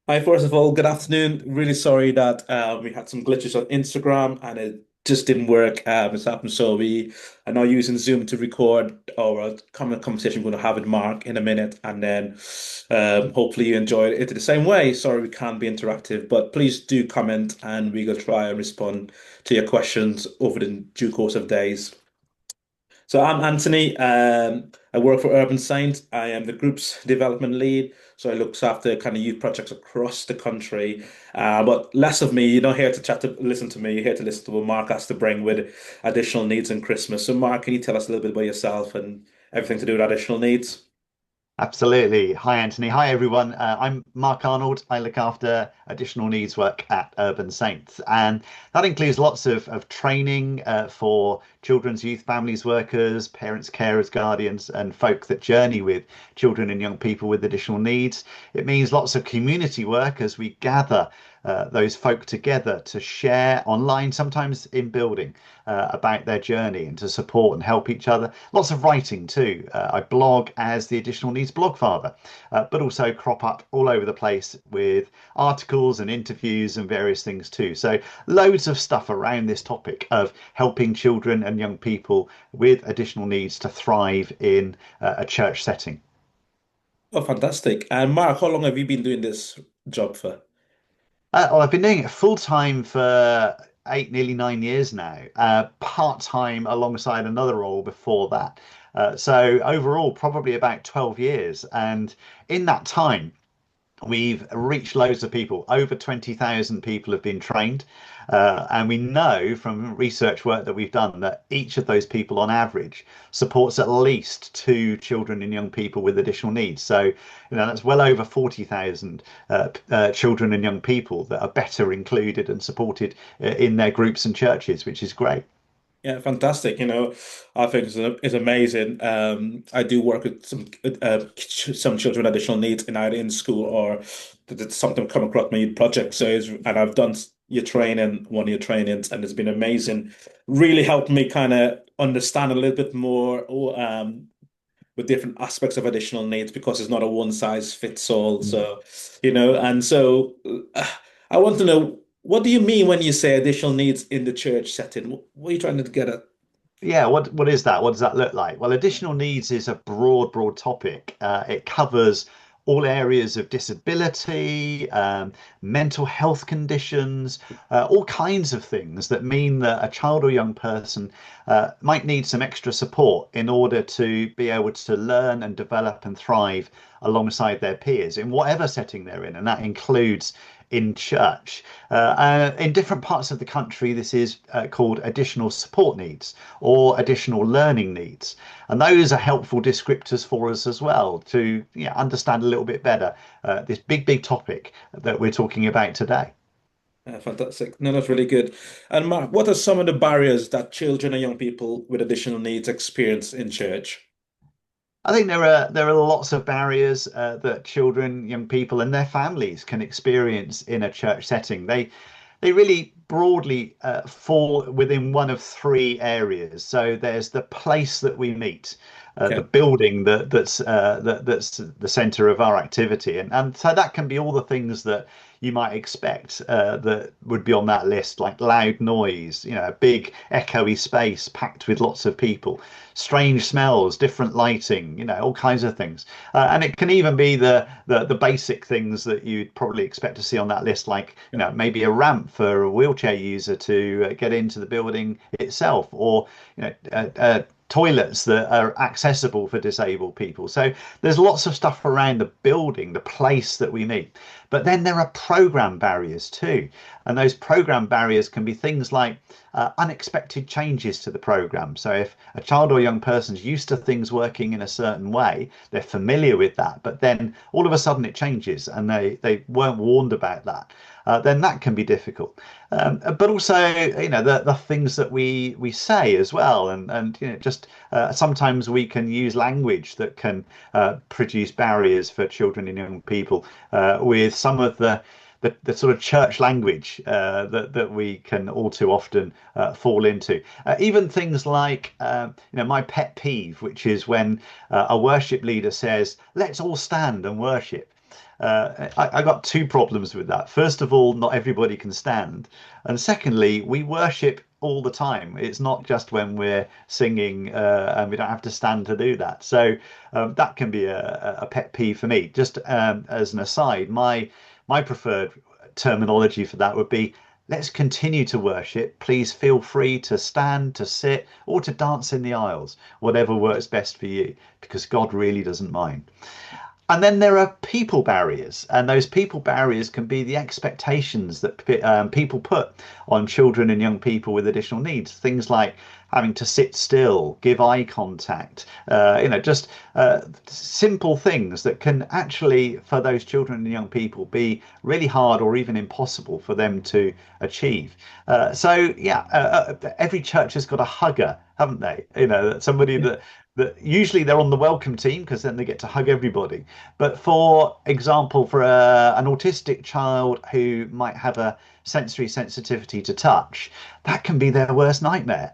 Hi, first of all, good afternoon. Really sorry that we had some glitches on Instagram and it just didn't work. It's happened. So we are now using Zoom to record our common conversation we're going to have with Mark in a minute. And then hopefully you enjoyed it the same way. Sorry we can't be interactive, but please do comment and we will try and respond to your questions over the due course of days. So I'm Anthony. I work for Urban Saint. I am the group's development lead. So I looks after kind of youth projects across the country. But less of me. You're not here to chat to listen to me. You're here to listen to what Mark has to bring with additional needs in Christmas. So Mark, can you tell us a little bit about yourself and everything to do with additional needs? Absolutely. Hi, Anthony. Hi, everyone. I'm Mark Arnold. I look after additional needs work at Urban Saints, and that includes lots of training for children's youth families workers, parents, carers, guardians, and folk that journey with children and young people with additional needs. It means lots of community work as we gather those folk together to share online, sometimes in building, about their journey and to support and help each other. Lots of writing too. I blog as the Additional Needs Blogfather, but also crop up all over the place with articles and interviews and various things too. So loads of stuff around this topic of helping children and young people with additional needs to thrive in a church setting. Oh, fantastic. And Mark, how long have you been doing this job for? Well, I've been doing it full time for nearly 9 years now, part time alongside another role before that. So overall, probably about 12 years. And in that time, we've reached loads of people. Over 20,000 people have been trained. And we know from research work that we've done that each of those people, on average, supports at least two children and young people with additional needs. So, that's well over 40,000 children and young people that are better included and supported in their groups and churches, which is great. Yeah, fantastic. I think it's amazing. I do work with some children with additional needs in either in school or something come across my youth project. And I've done your training, one of your trainings, and it's been amazing. Really helped me kind of understand a little bit more with different aspects of additional needs because it's not a one size fits all. Mm. So I want to know, what do you mean when you say additional needs in the church setting? What are you trying to get at? Yeah, what is that? What does that look like? Well, additional needs is a broad topic. It covers all areas of disability, mental health conditions, all kinds of things that mean that a child or young person might need some extra support in order to be able to learn and develop and thrive alongside their peers in whatever setting they're in, and that includes in church. In different parts of the country, this is called additional support needs or additional learning needs. And those are helpful descriptors for us as well to understand a little bit better this big topic that we're talking about today. Fantastic. No, that's really good. And Mark, what are some of the barriers that children and young people with additional needs experience in church? I think there are lots of barriers that children, young people, and their families can experience in a church setting. They really broadly fall within one of three areas. So there's the place that we meet, the Okay. building that's the centre of our activity, and so that can be all the things that you might expect that would be on that list, like loud noise, a big echoey space packed with lots of people, strange smells, different lighting, all kinds of things. And it can even be the basic things that you'd probably expect to see on that list, like maybe a ramp for a wheelchair user to get into the building itself, or toilets that are accessible for disabled people. So there's lots of stuff around the building, the place that we meet. But then there are program barriers too. And those program barriers can be things like unexpected changes to the program. So if a child or young person's used to things working in a certain way, they're familiar with that, but then all of a sudden it changes and they weren't warned about that. Then that can be difficult. But also, the things that we say as well, and just sometimes we can use language that can produce barriers for children and young people with some of the sort of church language that we can all too often fall into. Even things like, my pet peeve, which is when a worship leader says, "Let's all stand and worship." I got two problems with that. First of all, not everybody can stand, and secondly, we worship all the time. It's not just when we're singing, and we don't have to stand to do that. So that can be a pet peeve for me. Just as an aside, my preferred terminology for that would be, let's continue to worship. Please feel free to stand, to sit, or to dance in the aisles, whatever works best for you, because God really doesn't mind. And then there are people barriers, and those people barriers can be the expectations that people put on children and young people with additional needs. Things like having to sit still, give eye contact, just simple things that can actually, for those children and young people, be really hard or even impossible for them to achieve. Every church has got a hugger, haven't they? Somebody Yeah. that usually they're on the welcome team because then they get to hug everybody. But for example, for an autistic child who might have a sensory sensitivity to touch, that can be their worst nightmare.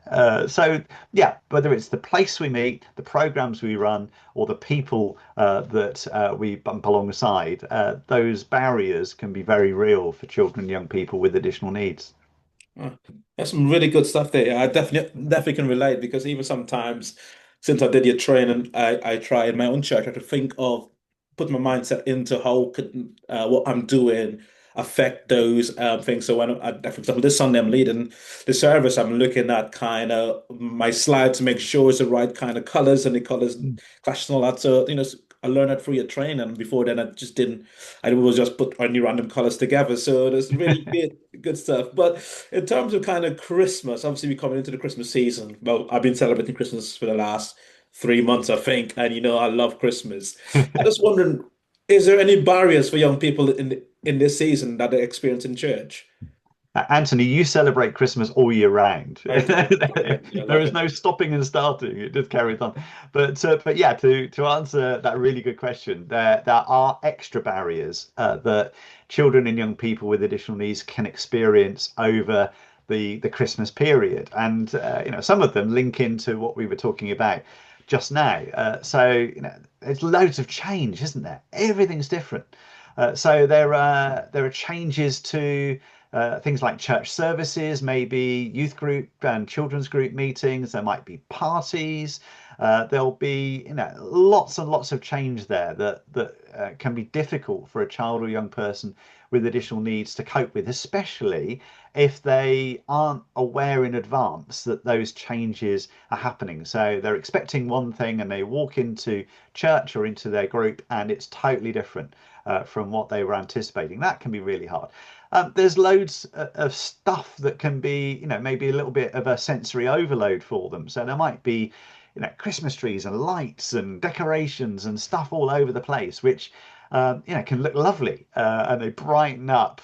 Yeah, whether it's the place we meet, the programs we run, or the people that we bump alongside, those barriers can be very real for children and young people with additional needs. Uh, That's some really good stuff there. I definitely can relate because even sometimes since I did your training, I try in my own church, I have to think of put my mindset into how could what I'm doing affect those things. So for example, this Sunday I'm leading the service, I'm looking at kind of my slide to make sure it's the right kind of colors and the colors clash and all that. So, I learned that through your training. Before then, I just didn't. I was just put any random colors together. So there's really good stuff. But in terms of kind of Christmas, obviously we're coming into the Christmas season. Well, I've been celebrating Christmas for the last 3 months, I think, and I love Christmas. I'm just wondering, is there any barriers for young people in this season that they experience in church? Anthony, you celebrate Christmas all year round. I do. Yeah, I There love is it. no stopping and starting. It just carries on. But yeah, to answer that really good question, there are extra barriers that children and young people with additional needs can experience over the Christmas period, and some of them link into what we were talking about just now. There's loads of change, isn't there? Everything's different. There are changes to things like church services, maybe youth group and children's group meetings. There might be parties. There'll be, lots and lots of change there that can be difficult for a child or young person with additional needs to cope with, especially if they aren't aware in advance that those changes are happening. So they're expecting one thing and they walk into church or into their group and it's totally different from what they were anticipating. That can be really hard. There's loads of stuff that can be, maybe a little bit of a sensory overload for them. So there might be, Christmas trees and lights and decorations and stuff all over the place, which, can look lovely and they brighten up,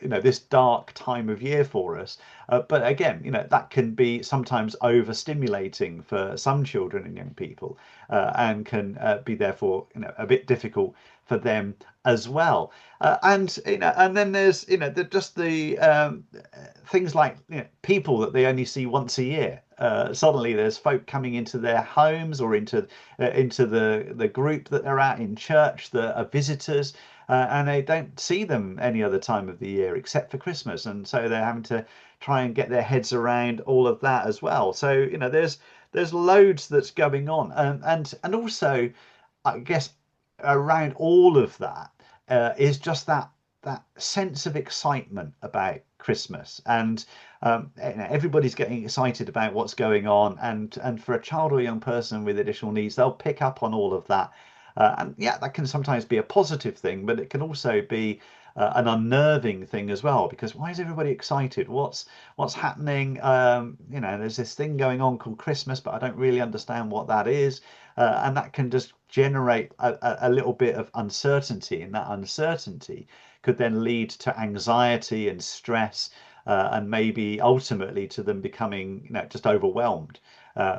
this dark time of year for us. But again, that can be sometimes overstimulating for some children and young people, and can be therefore, a bit difficult for them as well. And then there's just the things like people that they only see once a year. Suddenly, there's folk coming into their homes or into the group that they're at in church that are visitors, and they don't see them any other time of the year except for Christmas, and so they're having to try and get their heads around all of that as well. So there's loads that's going on, and also I guess around all of that is just that sense of excitement about Christmas, and everybody's getting excited about what's going on, and for a child or a young person with additional needs, they'll pick up on all of that, and yeah, that can sometimes be a positive thing, but it can also be an unnerving thing as well, because why is everybody excited? What's happening? There's this thing going on called Christmas, but I don't really understand what that is, and that can just generate a little bit of uncertainty, and that uncertainty could then lead to anxiety and stress, and maybe ultimately to them becoming, just overwhelmed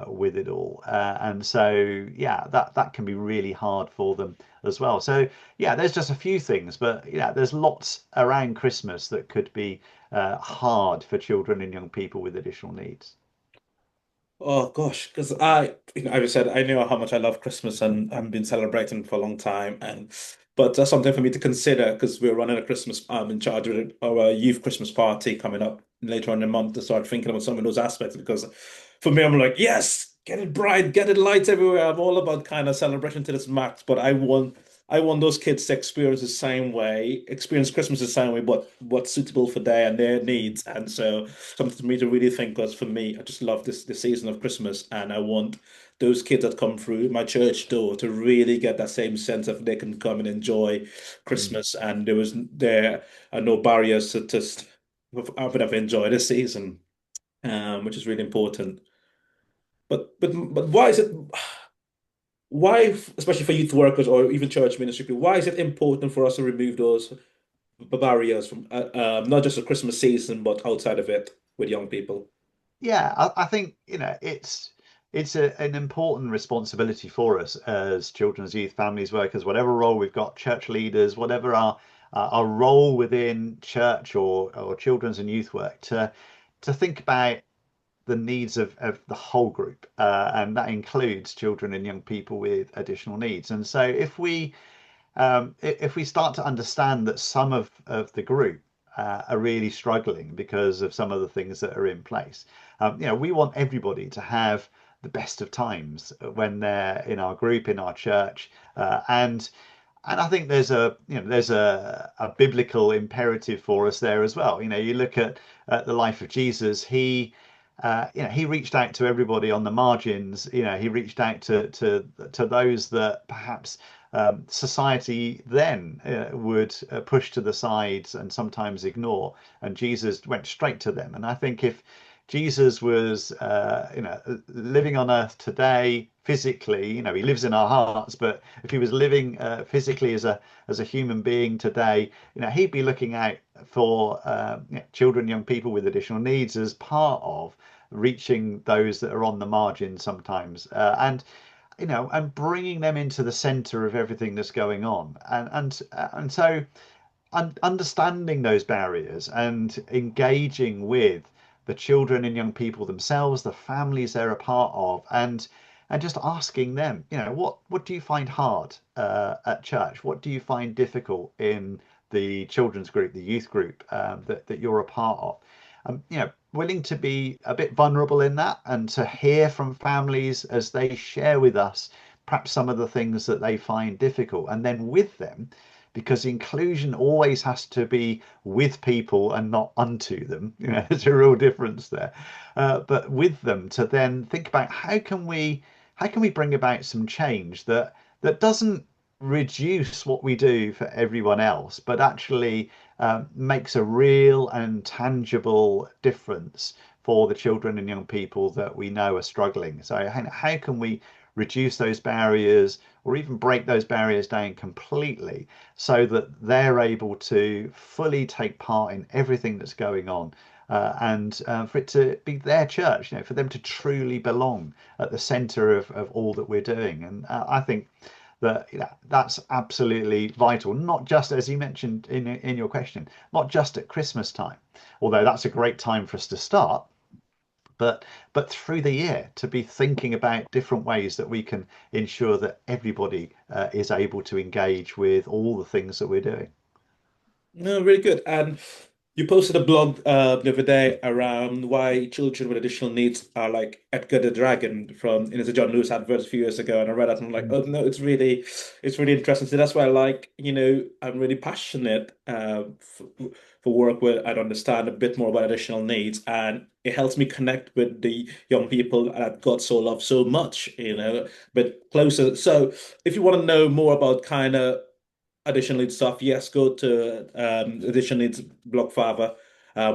with it all. And so, yeah, that can be really hard for them as well. So, yeah, there's just a few things, but yeah, there's lots around Christmas that could be hard for children and young people with additional needs. Oh gosh, because as I said, I know how much I love Christmas and I've been celebrating for a long time. And But that's something for me to consider because we're running a Christmas. I'm in charge of our youth Christmas party coming up later on in the month to start thinking about some of those aspects. Because for me, I'm like, yes, get it bright, get it lights everywhere. I'm all about kind of celebration to this max. But I want those kids to experience the same way, experience Christmas the same way, but what's suitable for their and their needs. And so something for me to really think, because for me, I just love this season of Christmas, and I want those kids that come through my church door to really get that same sense of they can come and enjoy Mm. Christmas, and there are no barriers to just have enjoyed this season, which is really important. But why is it? Why, especially for youth workers or even church ministry people, why is it important for us to remove those barriers from not just the Christmas season, but outside of it with young people? Yeah, I think, an important responsibility for us as children's youth families workers, whatever role we've got, church leaders, whatever our role within church or children's and youth work, to think about the needs of the whole group, and that includes children and young people with additional needs. And so if we start to understand that some of the group are really struggling because of some of the things that are in place, we want everybody to have the best of times when they're in our group, in our church, and I think there's a biblical imperative for us there as well. You look at the life of Jesus. He reached out to everybody on the margins. He reached out to those that perhaps society then would push to the sides and sometimes ignore, and Jesus went straight to them. And I think if Jesus was, living on earth today physically, he lives in our hearts, but if he was living physically as a human being today, he'd be looking out for children, young people with additional needs as part of reaching those that are on the margin sometimes, and bringing them into the center of everything that's going on, and so understanding those barriers and engaging with the children and young people themselves, the families they're a part of, and just asking them, what do you find hard at church? What do you find difficult in the children's group, the youth group, that you're a part of? Willing to be a bit vulnerable in that and to hear from families as they share with us perhaps some of the things that they find difficult, and then with them, because inclusion always has to be with people and not unto them. There's a real difference there. But with them, to then think about how can we bring about some change that doesn't reduce what we do for everyone else, but actually makes a real and tangible difference for the children and young people that we know are struggling. So how can we reduce those barriers or even break those barriers down completely so that they're able to fully take part in everything that's going on, and for it to be their church, for them to truly belong at the center of all that we're doing. And I think that that's absolutely vital, not just as you mentioned in your question, not just at Christmas time, although that's a great time for us to start, but through the year, to be thinking about different ways that we can ensure that everybody is able to engage with all the things that we're doing. No, really good. And you posted a blog the other day around why children with additional needs are like Edgar the Dragon from, it's a John Lewis advert a few years ago, and I read that and I'm like, oh no, it's really interesting. So that's why I'm really passionate for work where I understand a bit more about additional needs, and it helps me connect with the young people that God so loves so much, but closer. So if you want to know more about kind of additional needs stuff, yes, go to additional needs Blockfather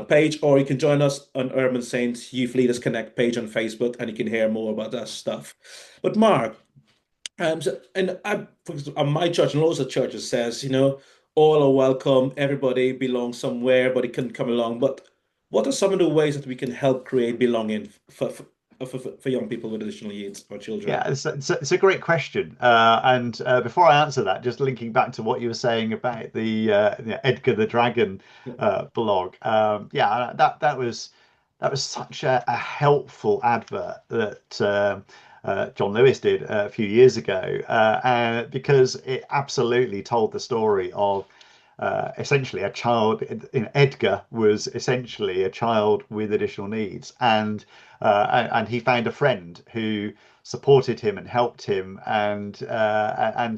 page, or you can join us on Urban Saints Youth Leaders Connect page on Facebook, and you can hear more about that stuff. But Mark, for example, my church and loads of churches says, all are welcome, everybody belongs somewhere, but it can come along. But what are some of the ways that we can help create belonging for young people with additional needs or children? Yeah, it's a great question. And before I answer that, just linking back to what you were saying about the Edgar the Dragon blog. Yeah, that was such a helpful advert that John Lewis did a few years ago, and because it absolutely told the story of essentially a child. Edgar was essentially a child with additional needs, and he found a friend who supported him and helped him, and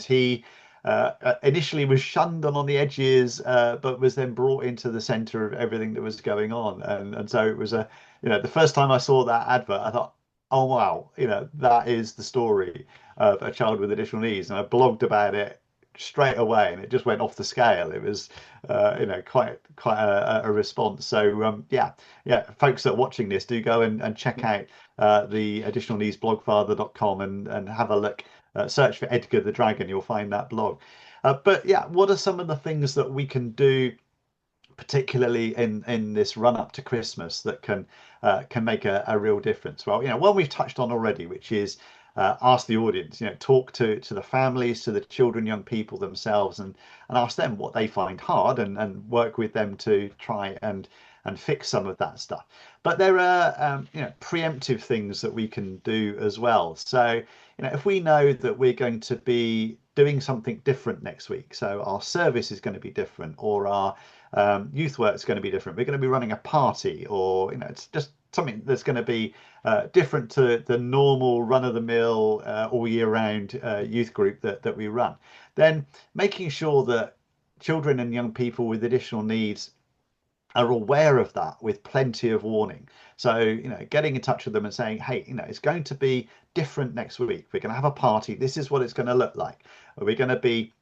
he initially was shunned and on the edges, but was then brought into the center of everything that was going on. And so it was the first time I saw that advert, I thought, oh wow, that is the story of a child with additional needs. And I blogged about it straight away, and it just went off the scale. It was, quite a response. So yeah, folks that are watching this, do go and check out the additionalneedsblogfather.com and have a look. Search for Edgar the Dragon, you'll find that blog. But yeah, what are some of the things that we can do, particularly in this run up to Christmas, that can make a real difference? Well, one we've touched on already, which is ask the audience, talk to the families, to the children, young people themselves, and ask them what they find hard, and work with them to try and fix some of that stuff. But there are preemptive things that we can do as well. So if we know that we're going to be doing something different next week, so our service is going to be different, or our youth work is going to be different, we're going to be running a party, or it's just something that's going to be different to the normal run-of-the-mill all year round youth group that we run, then making sure that children and young people with additional needs are aware of that with plenty of warning. So, getting in touch with them and saying, hey, it's going to be different next week. We're going to have a party. This is what it's going to look like. We're going to be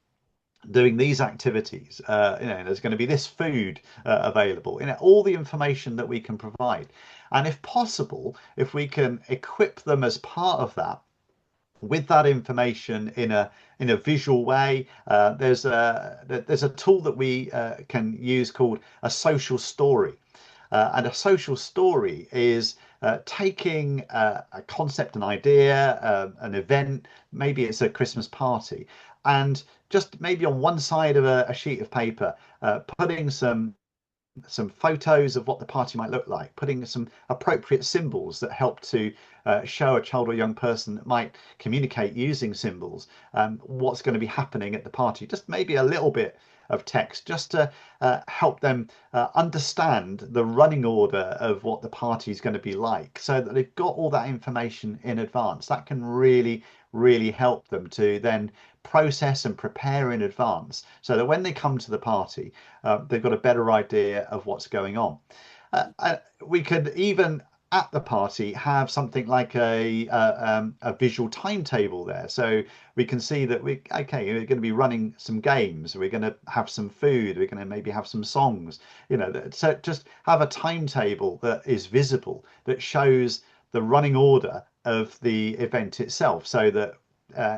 doing these activities. There's going to be this food available. All the information that we can provide. And if possible, if we can equip them as part of that with that information in a visual way. There's a tool that we can use called a social story. And a social story is taking a concept, an idea, an event, maybe it's a Christmas party, and just maybe on one side of a sheet of paper, putting some photos of what the party might look like, putting some appropriate symbols that help to show a child or young person that might communicate using symbols what's going to be happening at the party. Just maybe a little bit of text, just to help them understand the running order of what the party is going to be like, so that they've got all that information in advance. That can really help them to then process and prepare in advance, so that when they come to the party, they've got a better idea of what's going on. We could even at the party have something like a visual timetable there, so we can see that we're going to be running some games, we're going to have some food, we're going to maybe have some songs, so just have a timetable that is visible, that shows the running order of the event itself, so that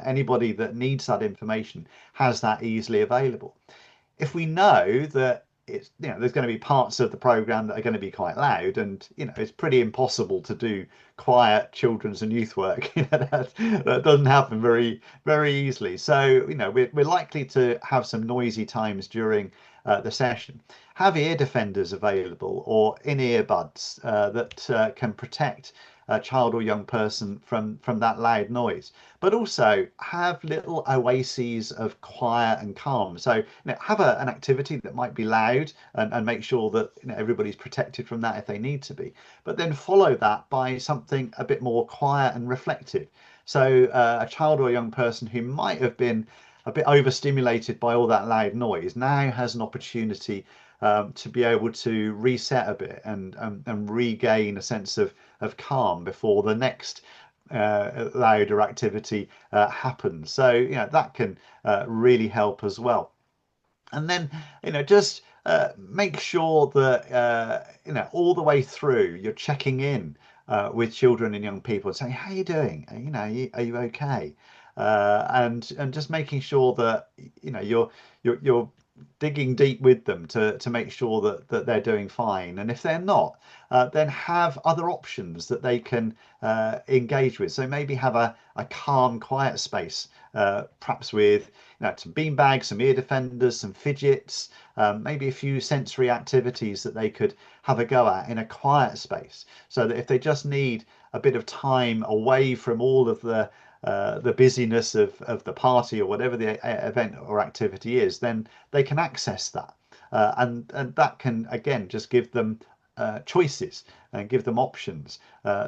anybody that needs that information has that easily available. If we know that there's going to be parts of the program that are going to be quite loud, and it's pretty impossible to do quiet children's and youth work, that doesn't happen very easily. So we're likely to have some noisy times during the session. Have ear defenders available, or in-ear buds that can protect a child or young person from that loud noise, but also have little oases of quiet and calm. So have an activity that might be loud, and make sure that everybody's protected from that if they need to be, but then follow that by something a bit more quiet and reflective. So a child or a young person who might have been a bit overstimulated by all that loud noise now has an opportunity to be able to reset a bit, and regain a sense of calm before the next louder activity happens. So that can really help as well. And then just make sure that all the way through you're checking in with children and young people, saying, how are you doing? Are you okay? And just making sure that you're digging deep with them to make sure that they're doing fine. And if they're not, then have other options that they can engage with. So maybe have a calm, quiet space, perhaps with some bean bags, some ear defenders, some fidgets, maybe a few sensory activities that they could have a go at in a quiet space, so that if they just need a bit of time away from all of the busyness of the party or whatever the event or activity is, then they can access that. And that can again just give them choices and give them options.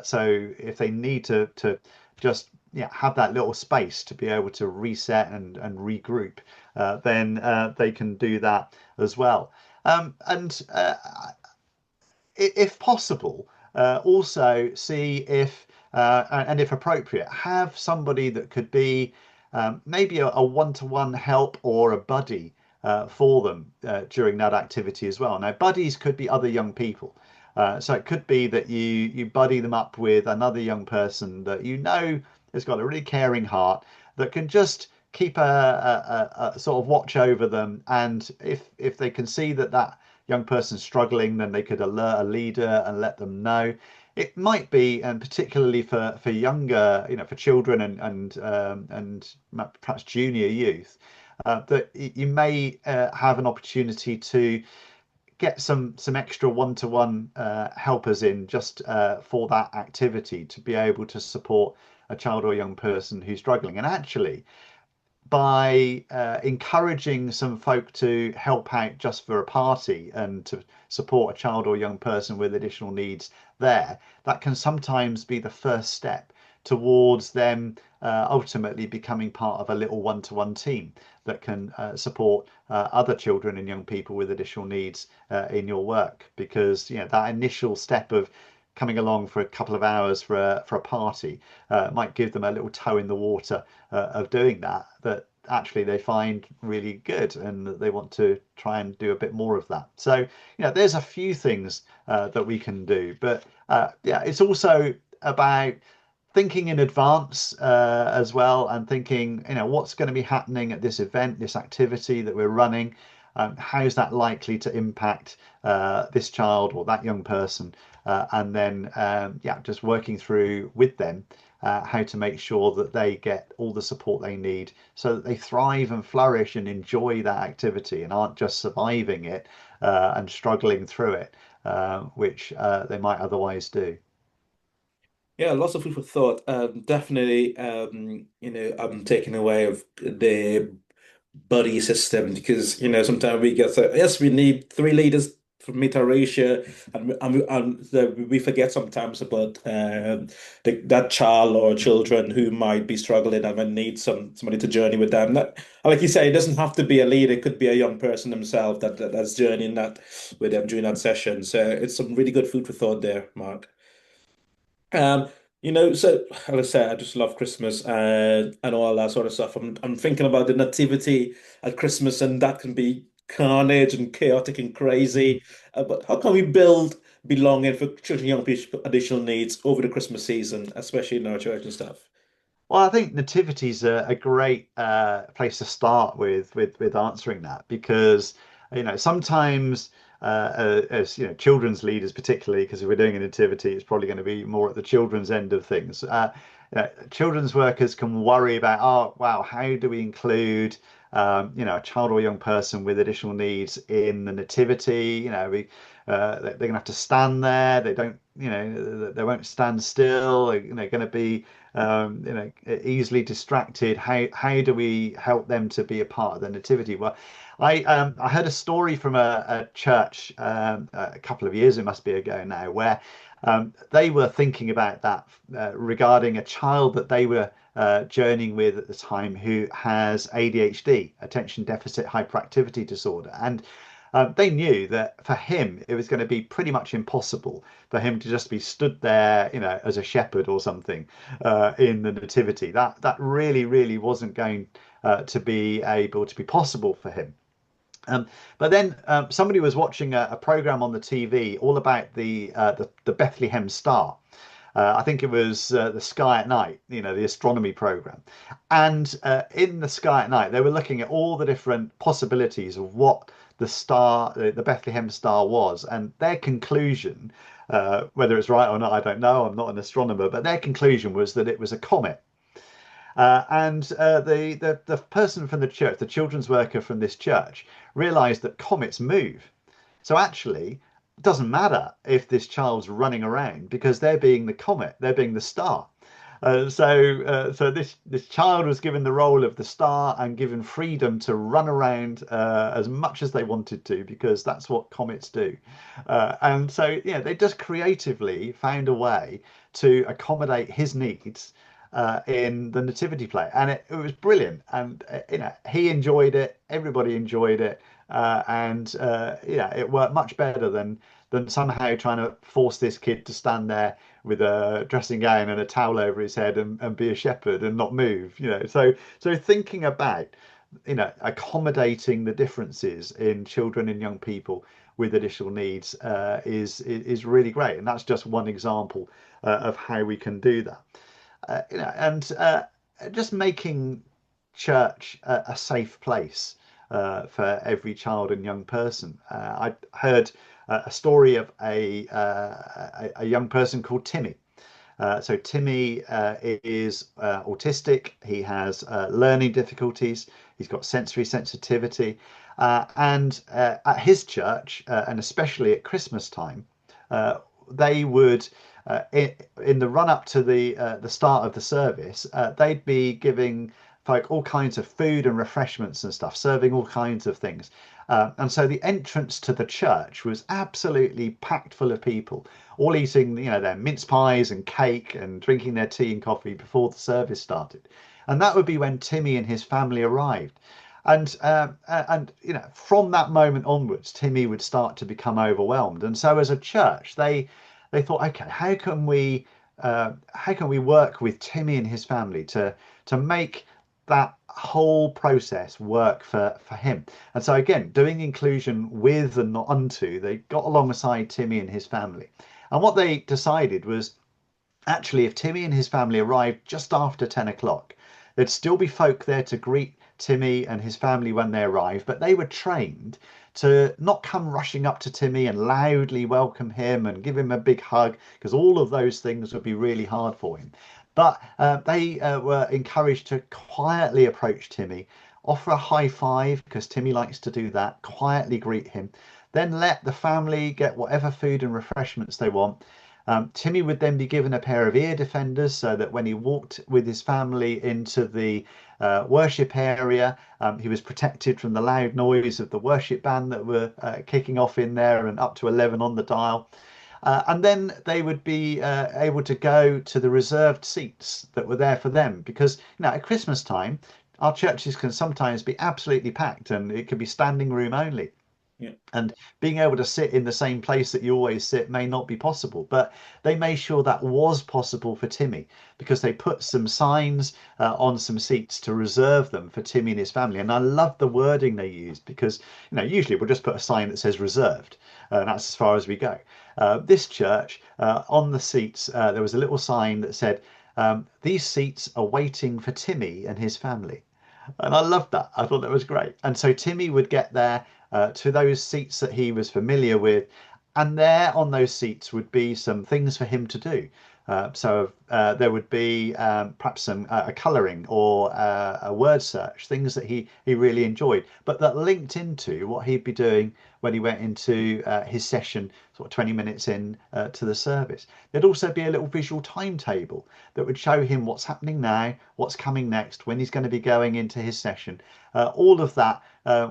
So if they need to just have that little space to be able to reset and regroup, then they can do that as well. And if possible, also see if and if appropriate, have somebody that could be maybe a one-to-one help or a buddy for them during that activity as well. Now, buddies could be other young people. So it could be that you buddy them up with another young person that you know has got a really caring heart that can just keep a sort of watch over them. And if they can see that young person's struggling, then they could alert a leader and let them know. It might be, and particularly for younger, for children and perhaps junior youth, that you may have an opportunity to get some extra one-to-one helpers in just for that activity to be able to support a child or young person who's struggling. And actually, by encouraging some folk to help out just for a party and to support a child or young person with additional needs there, that can sometimes be the first step towards them ultimately becoming part of a little one-to-one team that can support other children and young people with additional needs in your work. Because that initial step of coming along for a couple of hours for a party might give them a little toe in the water of doing that actually they find really good and that they want to try and do a bit more of that. So there's a few things that we can do, but it's also about thinking in advance as well, and thinking what's going to be happening at this event, this activity that we're running. How's that likely to impact this child or that young person, and then just working through with them how to make sure that they get all the support they need so that they thrive and flourish and enjoy that activity and aren't just surviving it and struggling through it, which they might otherwise do. Yeah, lots of food for thought. Definitely, I'm taking away of the buddy system because sometimes we get yes, we need three leaders to meet our ratio, and we forget sometimes about that child or children who might be struggling and then need somebody to journey with them. Like you say, it doesn't have to be a leader; it could be a young person themselves that's journeying that with them during that session. So it's some really good food for thought there, Mark. Um, so as I say, I just love Christmas and all that sort of stuff. I'm thinking about the nativity at Christmas, and that can be carnage and chaotic and crazy. But how can we build belonging for children, young people, additional needs over the Christmas season, especially in our church and stuff? Well, I think nativity's a great place to start with answering that, because sometimes as children's leaders particularly, because if we're doing a nativity, it's probably going to be more at the children's end of things. Children's workers can worry about, oh wow, how do we include a child or young person with additional needs in the nativity? They're going to have to stand there. They don't, they won't stand still. They're going to be easily distracted. How do we help them to be a part of the nativity? Well, I heard a story from a church a couple of years, it must be ago now, where they were thinking about that regarding a child that they were journeying with at the time who has ADHD, attention deficit hyperactivity disorder, and they knew that for him it was going to be pretty much impossible for him to just be stood there, as a shepherd or something in the nativity. That really wasn't going to be able to be possible for him. But then somebody was watching a program on the TV all about the Bethlehem Star. I think it was the Sky at Night, the astronomy program. And in the Sky at Night, they were looking at all the different possibilities of what the star, the Bethlehem Star was, and their conclusion, whether it's right or not, I don't know. I'm not an astronomer, but their conclusion was that it was a comet. And the person from the church, the children's worker from this church, realised that comets move. So actually, doesn't matter if this child's running around because they're being the comet, they're being the star. So this child was given the role of the star and given freedom to run around as much as they wanted to, because that's what comets do. And so yeah, they just creatively found a way to accommodate his needs in the nativity play, and it was brilliant. And he enjoyed it, everybody enjoyed it, and yeah, it worked much better than somehow trying to force this kid to stand there with a dressing gown and a towel over his head and be a shepherd and not move. So thinking about accommodating the differences in children and young people with additional needs is really great, and that's just one example of how we can do that. And just making church a safe place for every child and young person. I heard a story of a young person called Timmy. So Timmy is autistic. He has learning difficulties. He's got sensory sensitivity, and at his church, and especially at Christmas time, they would. In the run up to the start of the service, they'd be giving folk all kinds of food and refreshments and stuff, serving all kinds of things. And so the entrance to the church was absolutely packed full of people, all eating, their mince pies and cake and drinking their tea and coffee before the service started. And that would be when Timmy and his family arrived. And from that moment onwards, Timmy would start to become overwhelmed. And so as a church, they thought, okay, how can we work with Timmy and his family to make that whole process work for him? And so again, doing inclusion with and not unto, they got alongside Timmy and his family. And what they decided was, actually, if Timmy and his family arrived just after 10 o'clock, there'd still be folk there to greet Timmy and his family when they arrived, but they were trained to not come rushing up to Timmy and loudly welcome him and give him a big hug, because all of those things would be really hard for him. But they were encouraged to quietly approach Timmy, offer a high five, because Timmy likes to do that, quietly greet him, then let the family get whatever food and refreshments they want. Timmy would then be given a pair of ear defenders so that when he walked with his family into the worship area, he was protected from the loud noise of the worship band that were kicking off in there and up to 11 on the dial. And then they would be able to go to the reserved seats that were there for them, because at Christmas time, our churches can sometimes be absolutely packed and it could be standing room only. Yeah. And being able to sit in the same place that you always sit may not be possible, but they made sure that was possible for Timmy, because they put some signs on some seats to reserve them for Timmy and his family. And I love the wording they used, because usually we'll just put a sign that says reserved, and that's as far as we go. This church, on the seats, there was a little sign that said, these seats are waiting for Timmy and his family. And I loved that. I thought that was great. And so Timmy would get there to those seats that he was familiar with, and there on those seats would be some things for him to do. So there would be perhaps some a colouring or a word search, things that he really enjoyed, but that linked into what he'd be doing when he went into his session, sort of 20 minutes in to the service. There'd also be a little visual timetable that would show him what's happening now, what's coming next, when he's going to be going into his session. All of that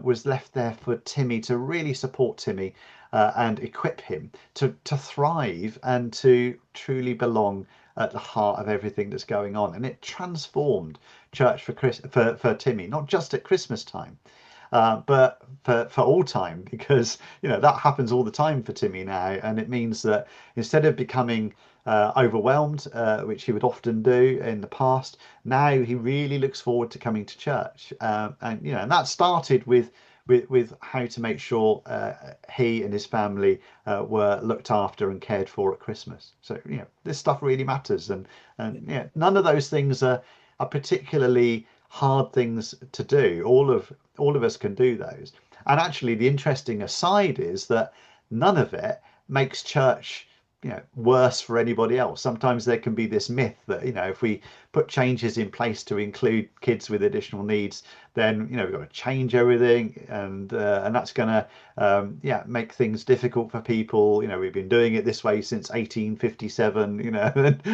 was left there for Timmy to really support Timmy and equip him to thrive and to truly belong at the heart of everything that's going on. And it transformed church for Timmy, not just at Christmas time, but for all time, because that happens all the time for Timmy now. And it means that instead of becoming overwhelmed, which he would often do in the past, now he really looks forward to coming to church. And that started with how to make sure he and his family were looked after and cared for at Christmas. So this stuff really matters, and none of those things are particularly hard things to do. All of us can do those. And actually, the interesting aside is that none of it makes church worse for anybody else. Sometimes there can be this myth that, if we put changes in place to include kids with additional needs, then, we've got to change everything, and that's going to make things difficult for people. We've been doing it this way since 1857,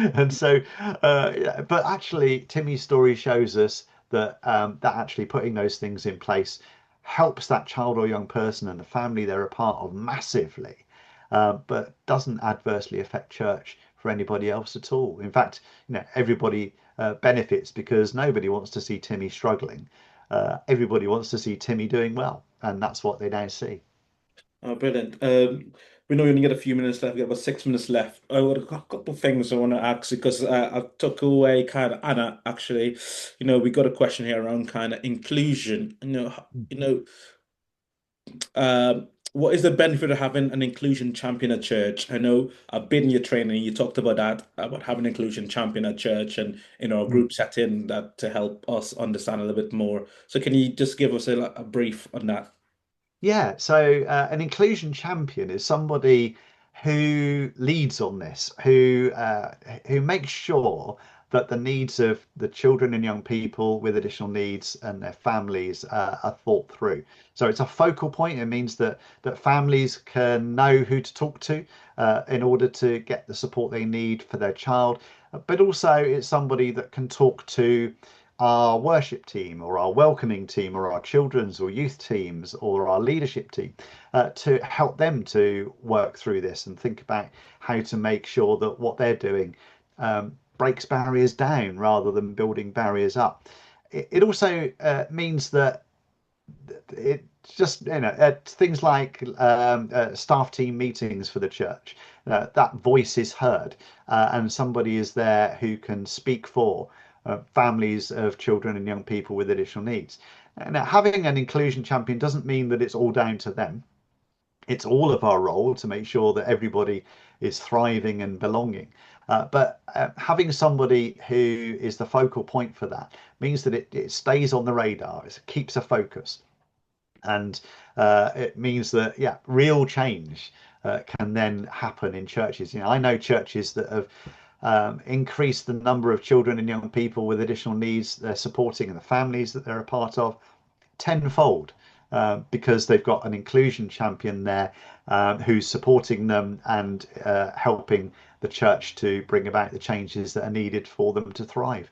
and so yeah, but actually Timmy's story shows us that that actually putting those things in place helps that child or young person and the family they're a part of massively, but doesn't adversely affect church for anybody else at all. In fact, everybody benefits, because nobody wants to see Timmy struggling. Everybody wants to see Timmy doing well, and that's what they now see. Oh, brilliant. We know we only get a few minutes left. We've got about 6 minutes left. I got a couple of things I want to ask you because I took away kind of Anna, actually. We got a question here around kind of inclusion. What is the benefit of having an inclusion champion at church? I know I've been in your training. You talked about that, about having an inclusion champion at church and in our Mm. group setting that to help us understand a little bit more. So can you just give us a brief on that? Yeah, so an inclusion champion is somebody who leads on this, who makes sure that the needs of the children and young people with additional needs and their families are thought through. So it's a focal point. It means that families can know who to talk to in order to get the support they need for their child, but also it's somebody that can talk to our worship team or our welcoming team or our children's or youth teams or our leadership team, to help them to work through this and think about how to make sure that what they're doing breaks barriers down rather than building barriers up. It also means that it just, things like staff team meetings for the church, that voice is heard, and somebody is there who can speak for families of children and young people with additional needs. And having an inclusion champion doesn't mean that it's all down to them. It's all of our role to make sure that everybody is thriving and belonging. But having somebody who is the focal point for that means that it stays on the radar, it keeps a focus, and it means that, yeah, real change can then happen in churches. I know churches that have increased the number of children and young people with additional needs they're supporting and the families that they're a part of tenfold, because they've got an inclusion champion there who's supporting them and helping the church to bring about the changes that are needed for them to thrive.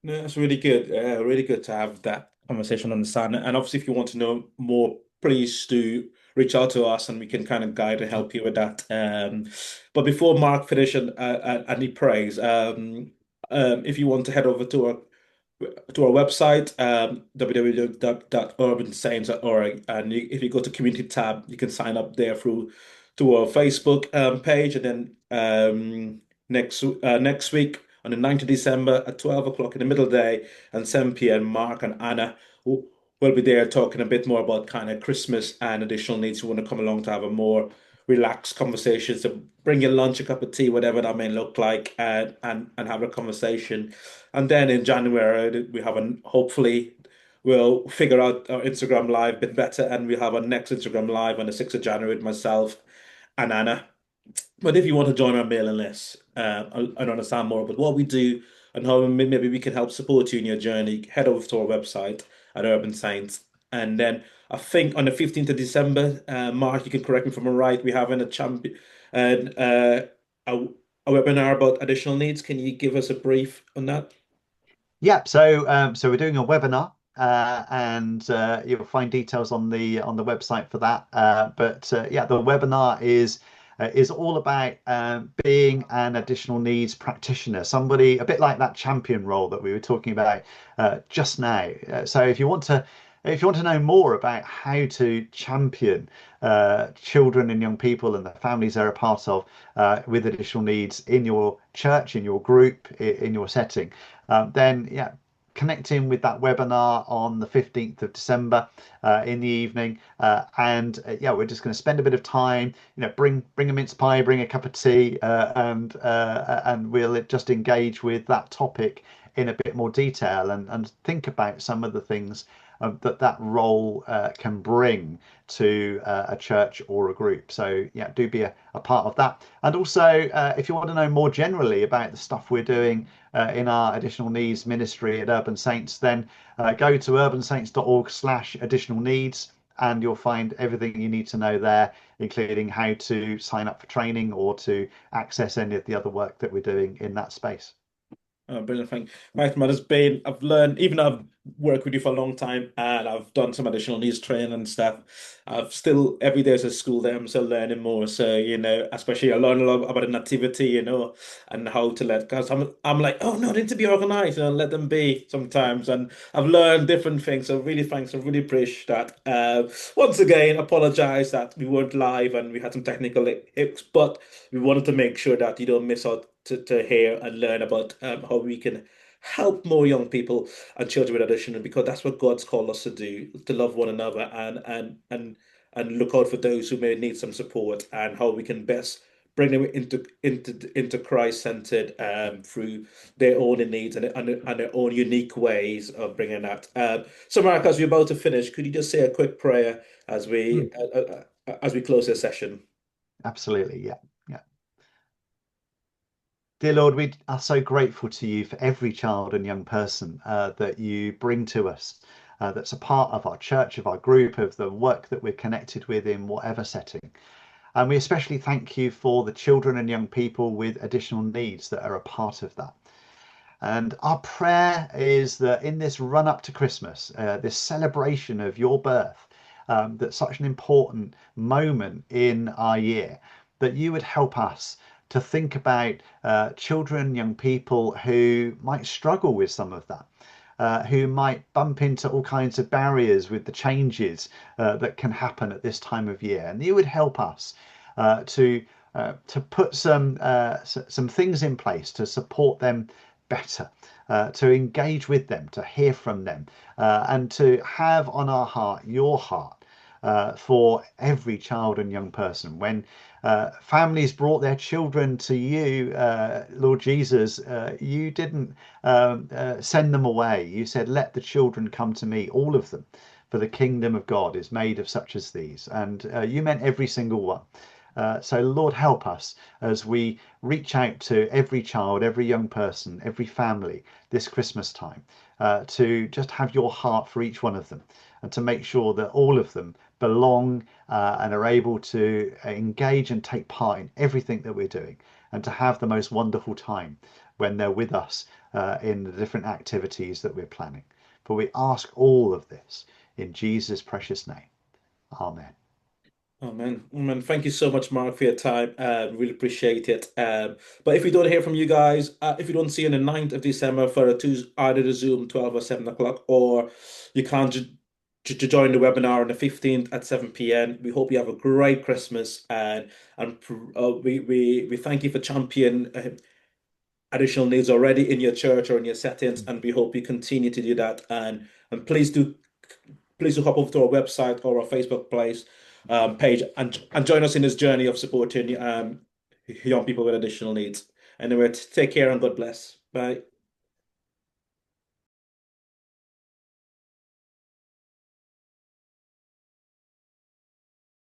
No, that's really good. Really good to have that conversation, understand it. And obviously, if you want to know more, please do reach out to us and we can kind of guide and help you with that. But before Mark finishes and he prays, if you want to head over to our website, www.urbansaints.org, and if you go to community tab, you can sign up there through to our Facebook page, and then next week on the 9th of December at 12 o'clock in the middle of the day and 7 p.m., Mark and Anna will be there talking a bit more about kind of Christmas and additional needs. You want to come along to have a more relaxed conversation. So bring your lunch, a cup of tea, whatever that may look like, and have a conversation. And then in January, we have a hopefully we'll figure out our Instagram live a bit better, and we'll have our next Instagram live on the 6th of January with myself and Anna. But if you want to join our mailing list and understand more about what we do and how maybe we can help support you in your journey, head over to our website at Urban Saints. And then I think on the 15th of December, Mark, you can correct me if I'm right, we have and, a, a webinar about additional needs. Can you give us a brief on that? Yeah, so we're doing a webinar, and you'll find details on the website for that. But yeah, the webinar is all about being an additional needs practitioner, somebody a bit like that champion role that we were talking about just now. So if you want to know more about how to champion children and young people and the families they're a part of with additional needs in your church, in your group, in your setting, then yeah, connect in with that webinar on the 15th of December in the evening. And yeah, we're just going to spend a bit of time, bring a mince pie, bring a cup of tea, and we'll just engage with that topic in a bit more detail and think about some of the things that role can bring to a church or a group. So yeah, do be a part of that. And also, if you want to know more generally about the stuff we're doing in our additional needs ministry at Urban Saints, then go to urbansaints.org/additional needs, and you'll find everything you need to know there, including how to sign up for training or to access any of the other work that we're doing in that space. Oh, brilliant. Thanks, man. I've learned, even though I've worked with you for a long time and I've done some additional needs training and stuff, I've still, every day as a school there, I'm still learning more. So, especially I learn a lot about an activity, and how to because I'm like, oh no, they need to be organized and let them be sometimes. And I've learned different things. So really thanks. I really appreciate that. Once again, apologize that we weren't live and we had some technical hiccups, but we wanted to make sure that you don't miss out to hear and learn about how we can help more young people and children with addiction, because that's what God's called us to do, to love one another and look out for those who may need some support, and how we can best bring them into Christ-centered through their own needs and their own unique ways of bringing that. So, Mark, as we're about to finish, could you just say a quick prayer Mm. as we close this session? Absolutely, yeah. Yeah. Dear Lord, we are so grateful to you for every child and young person that you bring to us, that's a part of our church, of our group, of the work that we're connected with in whatever setting. And we especially thank you for the children and young people with additional needs that are a part of that. And our prayer is that in this run up to Christmas, this celebration of your birth, that's such an important moment in our year, that you would help us to think about children, young people who might struggle with some of that. Who might bump into all kinds of barriers with the changes that can happen at this time of year, and you would help us to put some things in place to support them better, to engage with them, to hear from them, and to have on our heart your heart for every child and young person. When families brought their children to you, Lord Jesus, you didn't send them away. You said, let the children come to me, all of them, for the kingdom of God is made of such as these. And you meant every single one. So, Lord, help us as we reach out to every child, every young person, every family this Christmas time, to just have your heart for each one of them, and to make sure that all of them belong and are able to engage and take part in everything that we're doing, and to have the most wonderful time when they're with us in the different activities that we're planning. For we ask all of this in Jesus' precious name. Amen. Oh man, oh, man, thank you so much, Mark, for your time. Really appreciate it. But if we don't hear from you guys, if you don't see you on the 9th of December for either the Zoom 12 or 7 o'clock, or you can't join the webinar on the 15th at 7 p.m. We hope you have a great Christmas, and we thank you for championing additional needs already in your church or in your settings, and we hope you continue to do that. And please do hop over to our website or our Facebook page and join us in this journey of supporting young people with additional needs. Anyway, take care and God bless. Bye.